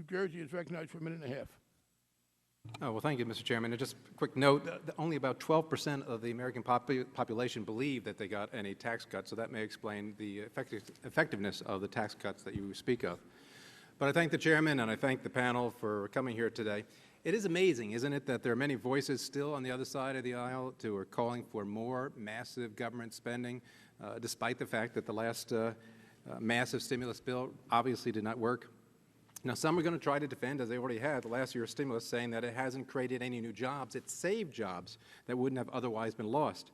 New Jersey is recognized for a minute and a half. Oh, well, thank you, Mr. Chairman. And just a quick note, only about 12% of the American population believe that they got any tax cuts, so that may explain the effectiveness of the tax cuts that you speak of. But I thank the Chairman and I thank the panel for coming here today. It is amazing, isn't it, that there are many voices still on the other side of the aisle who are calling for more massive government spending, despite the fact that the last massive stimulus bill obviously did not work. Now, some are going to try to defend, as they already had, the last year's stimulus, saying that it hasn't created any new jobs. It saved jobs that wouldn't have otherwise been lost.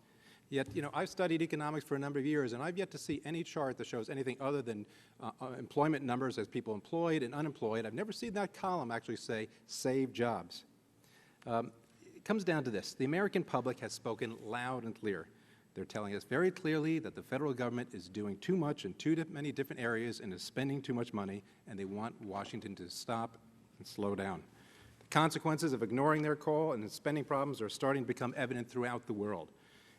Yet, you know, I've studied economics for a number of years, and I've yet to see any chart that shows anything other than employment numbers as people employed and unemployed. I've never seen that column actually say save jobs. It comes down to this. The American public has spoken loud and clear. They're telling us very clearly that the federal government is doing too much in many different areas and is spending too much money, and they want Washington to stop and slow down. The consequences of ignoring their call and the spending problems are starting to become evident throughout the world.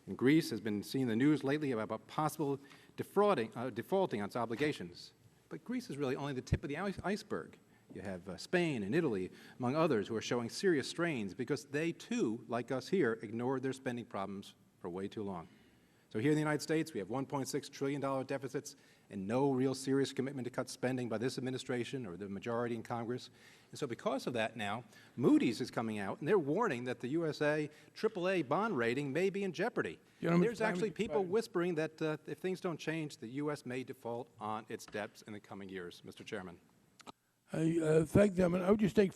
And Greece has been seeing the news lately about possible defaulting on its obligations. But Greece is really only the tip of the iceberg. You have Spain and Italy, among others, who are showing serious strains because they, too, like us here, ignored their spending problems for way too long. So here in the United States, we have $1.6 trillion deficits and no real serious commitment to cut spending by this administration or the majority in Congress. And so because of that now, Moody's is coming out, and they're warning that the USA AAA bond rating may be in jeopardy. And there's actually people whispering that if things don't change, the U.S. may default on its debts in the coming years, Mr. Chairman. I thank them, and I would just take